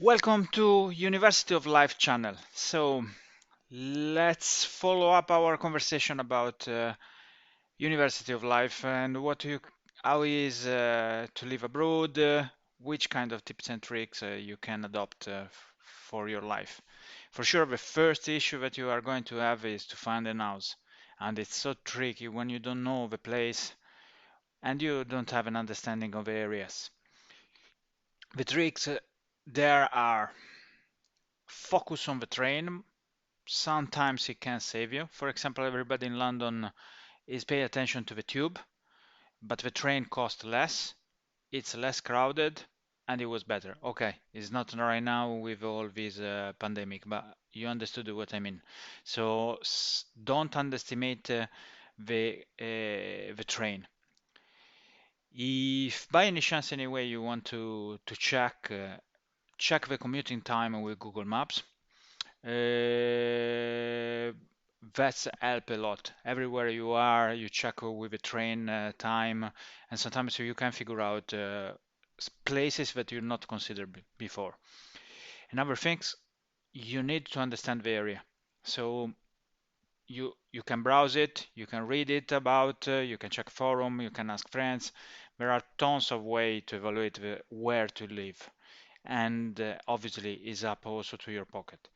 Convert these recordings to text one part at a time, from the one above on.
Welcome to University of Life channel. So let's follow up our conversation about University of Life and how is to live abroad, which kind of tips and tricks you can adopt for your life. For sure, the first issue that you are going to have is to find an house, and it's so tricky when you don't know the place and you don't have an understanding of areas. The tricks there are focus on the train. Sometimes it can save you. For example, everybody in London is pay attention to the tube, but the train costs less, it's less crowded, and it was better. Okay, it's not right now with all this pandemic, but you understood what I mean. So don't underestimate the train. If by any chance anyway you want to check the commuting time with Google Maps. Uh, that's help a lot. Everywhere you are, you check with the train time, and sometimes you can figure out places that you not considered before. Another things, you need to understand the area. So you can browse it, you can read it about, you can check forum, you can ask friends. There are tons of way to evaluate where to live, and obviously is up also to your pocket.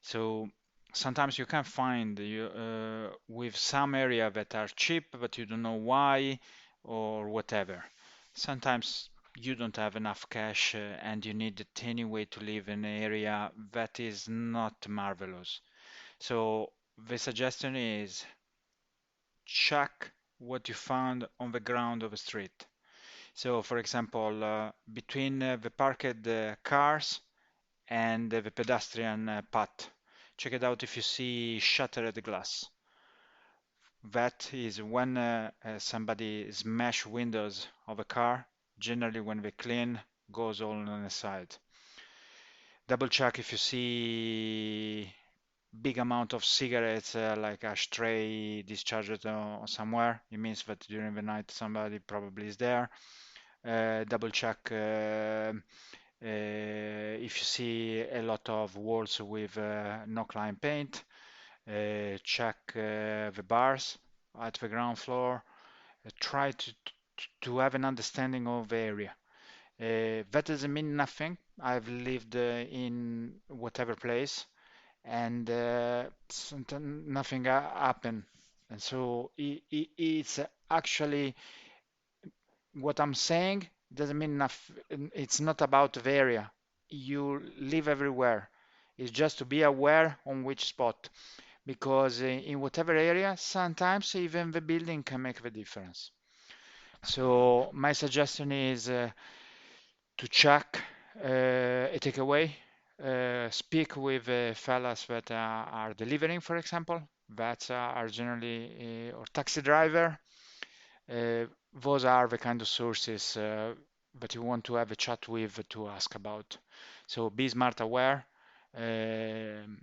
So sometimes you can find with some area that are cheap, but you don't know why or whatever. Sometimes you don't have enough cash and you need a tiny way to live in an area that is not marvelous. So the suggestion is check what you found on the ground of the street. So for example, between the parked cars and the pedestrian path. Check it out if you see shattered glass. That is when somebody smash windows of a car. Generally, when they clean, goes all on the side. Double check if you see big amount of cigarettes like ashtray discharged somewhere. It means that during the night somebody probably is there. Double check if you see a lot of walls with no line paint. Check the bars at the ground floor. Try to have an understanding of the area. That doesn't mean nothing. I've lived in whatever place, and sometimes nothing happened. And so it's actually what I'm saying doesn't mean nothing. It's not about the area. You live everywhere. It's just to be aware on which spot, because in whatever area, sometimes even the building can make the difference. So my suggestion is to check a takeaway, speak with fellas that are delivering, for example, that are generally, or taxi driver. Uh, those are the kind of sources that you want to have a chat with to ask about. So be smart aware. um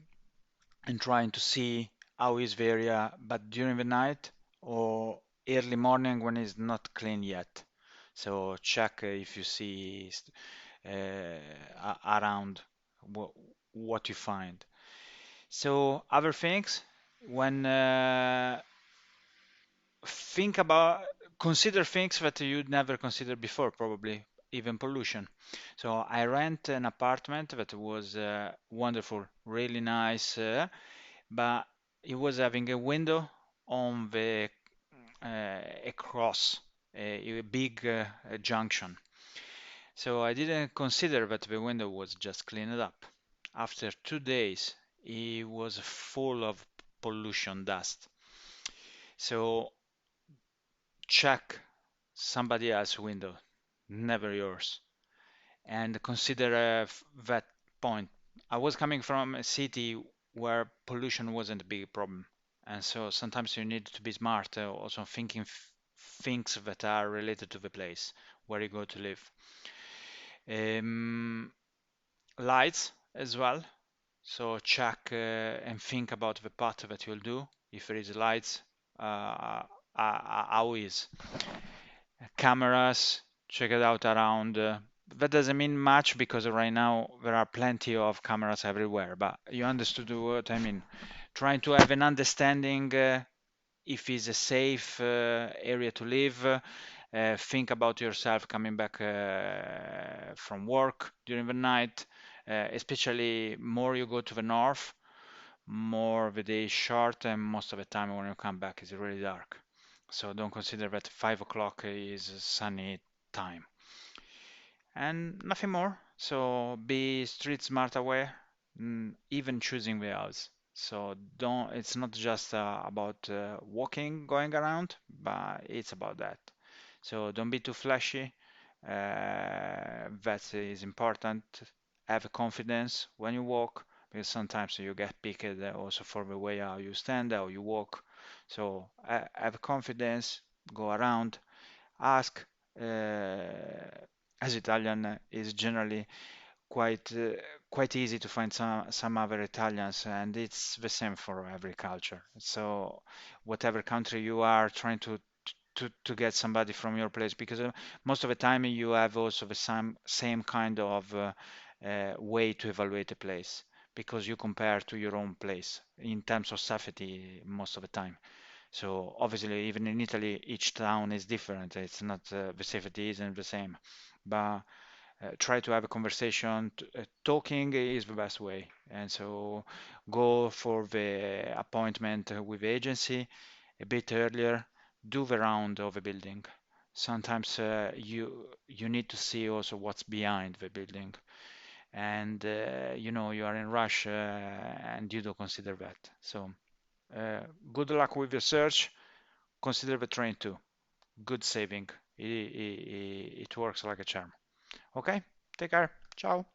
and trying to see how is the area, but during the night or early morning when it's not clean yet. So check if you see around what, what you find. So other things, when think about, consider things that you'd never considered before, probably even pollution. So I rent an apartment that was wonderful, really nice. But it was having a window on the across a big junction. So I didn't consider that the window was just cleaned up. After 2 days, it was full of pollution dust. So check somebody else's window, never yours, and consider that point. I was coming from a city where pollution wasn't a big problem, and so sometimes you need to be smart, also thinking things that are related to the place where you go to live. Um, Lights as well. So check and think about the path that you'll do. If there is lights, how is cameras? Check it out around. That doesn't mean much because right now there are plenty of cameras everywhere, but you understood what I mean. Trying to have an understanding if it's a safe area to live. Think about yourself coming back from work during the night, especially more you go to the north, more the day is short, and most of the time when you come back it's really dark. So don't consider that 5 o'clock is a sunny time. And nothing more. So be street smart aware, even choosing the house. So don't. It's not just about walking, going around, but it's about that. So don't be too flashy. That is important. Have confidence when you walk, because sometimes you get picked also for the way how you stand, how you walk. So have confidence. Go around, ask. As Italian is generally quite quite easy to find some other Italians, and it's the same for every culture. So whatever country you are, trying to get somebody from your place, because most of the time you have also the same kind of way to evaluate a place, because you compare to your own place in terms of safety most of the time. So obviously, even in Italy, each town is different. It's not the safety isn't the same, but try to have a conversation. Talking is the best way, and so go for the appointment with the agency a bit earlier. Do the round of a building. Sometimes you need to see also what's behind the building, and you are in rush and you don't consider that. So uh, good luck with your search. Consider the train too. Good saving. It works like a charm. Okay, take care. Ciao.